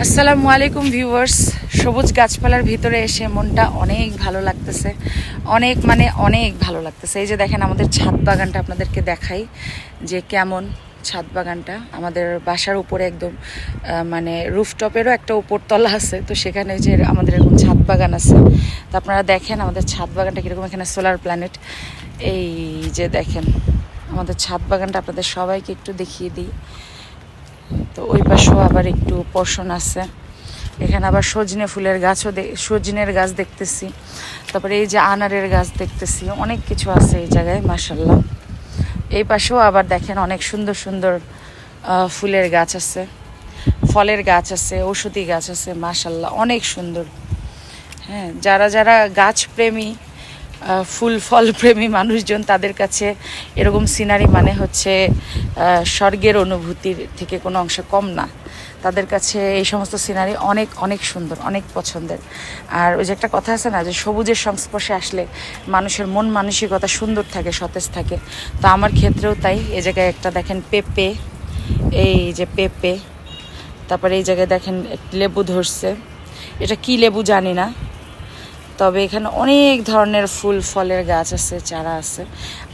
আসসালামু আলাইকুম ভিউয়ার্স। সবুজ গাছপালার ভিতরে এসে মনটা অনেক ভালো লাগতেছে, অনেক ভালো লাগতেছে। এই যে দেখেন আমাদের ছাদ বাগানটা আপনাদেরকে দেখাই যে কেমন। ছাদ বাগানটা আমাদের বাসার উপরে একদম রুফটপেরও একটা উপরতলা আছে, তো সেখানে যে আমাদের এরকম ছাদ বাগান আছে। তো আপনারা দেখেন আমাদের ছাদ বাগানটা কীরকম। এখানে সোলার প্ল্যানেট, এই যে দেখেন আমাদের ছাদ বাগানটা আপনাদের সবাইকে একটু দেখিয়ে দিই। তো ওই পাশেও আবার একটু পোর্শন আছে। এখানে আবার সজনে ফুলের গাছও সজনের গাছ দেখতেছি, তারপরে এই যে আনারের গাছ দেখতেছি, অনেক কিছু আছে এই জায়গায় মাশাল্লাহ। এই পাশেও আবার দেখেন অনেক সুন্দর সুন্দর ফুলের গাছ আছে, ফলের গাছ আছে, ঔষধি গাছ আছে মাশাল্লাহ, অনেক সুন্দর। হ্যাঁ, যারা যারা গাছ প্রেমী, ফুল ফল প্রেমী মানুষজন, তাদের কাছে এরকম সিনারি মানে হচ্ছে স্বর্গের অনুভূতির থেকে কোনো অংশ কম না। তাদের কাছে এই সমস্ত সিনারি অনেক অনেক সুন্দর, অনেক পছন্দের। আর ওই যে একটা কথা আছে না, যে সবুজের সংস্পর্শে আসলে মানুষের মন মানসিকতা সুন্দর থাকে, সতেজ থাকে। তো আমার ক্ষেত্রেও তাই। এই জায়গায় একটা দেখেন পেঁপে, এই যে পেঁপে, তারপরে এই জায়গায় দেখেন লেবু ধরছে। এটা কি লেবু জানি না, তবে এখানে অনেক ধরনের ফুল ফলের গাছ আছে, চারা আছে।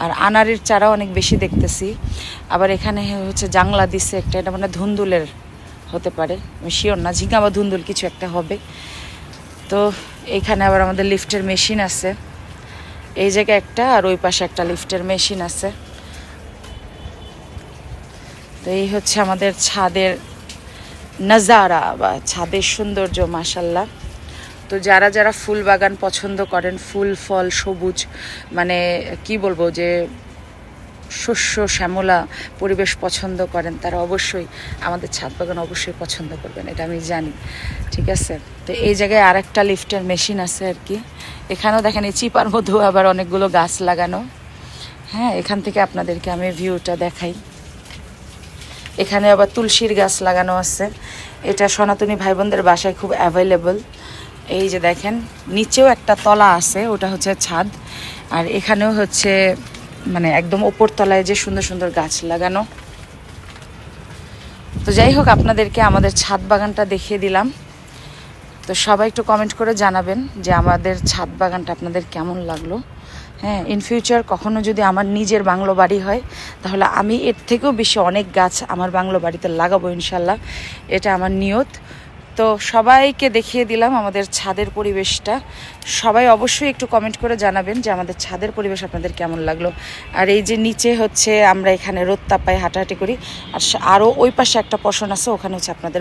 আর আনারের চারা অনেক বেশি দেখতেছি। আবার এখানে হচ্ছে জাংলা দিছে একটা, এটা মানে ধুন্দুলের হতে পারে, আমি শিওর না, ঝিঙ্গা বা ধুন্দুল কিছু একটা হবে। তো এইখানে আবার আমাদের লিফটের মেশিন আছে, এই জায়গায় একটা, আর ওই পাশে একটা লিফটের মেশিন আছে। তো এই হচ্ছে আমাদের ছাদের নাজারা বা ছাদের সৌন্দর্য মাশাল্লাহ। তো যারা যারা ফুল বাগান পছন্দ করেন, ফুল ফল সবুজ, মানে কি বলবো, যে শস্য শ্যামলা পরিবেশ পছন্দ করেন, তারা অবশ্যই আমাদের ছাদ বাগান অবশ্যই পছন্দ করবেন, এটা আমি জানি। ঠিক আছে, তো এই জায়গায় আর একটা লিফটের মেশিন আছে আর কি। এখানেও দেখেন এই চিপার মধ্যেও আবার অনেকগুলো গাছ লাগানো। হ্যাঁ, এখান থেকে আপনাদেরকে আমি ভিউটা দেখাই। এখানে আবার তুলসীর গাছ লাগানো আছে। এটা সনাতনী ভাই বোনদের বাসায় খুব অ্যাভেলেবল। এই যে দেখেন নিচেও একটা তলা আছে, ওটা হচ্ছে ছাদ। আর এখানেও হচ্ছে মানে একদম ওপর তলায় যে সুন্দর সুন্দর গাছ লাগানো। তো যাই হোক, আপনাদেরকে আমাদের ছাদ বাগানটা দেখিয়ে দিলাম। তো সবাই একটু কমেন্ট করে জানাবেন যে আমাদের ছাদ বাগানটা আপনাদের কেমন লাগলো। হ্যাঁ, ইন ফিউচার কখনো যদি আমার নিজের বাংলো বাড়ি হয়, তাহলে আমি এর থেকেও বেশি অনেক গাছ আমার বাংলো বাড়িতে লাগাবো ইনশাল্লাহ, এটা আমার নিয়ত। তো সবাইকে দেখিয়ে দিলাম আমাদের ছাদের পরিবেশটা। সবাই অবশ্যই একটু কমেন্ট করে জানাবেন যে আমাদের ছাদের পরিবেশ আপনাদের কেমন লাগলো। আর এই যে নিচে হচ্ছে আমরা এখানে রোদ তাপায় হাঁটাহাঁটি করি, আর আরও ওই পাশে একটা পোর্শন আছে, ওখানে হচ্ছে আপনাদের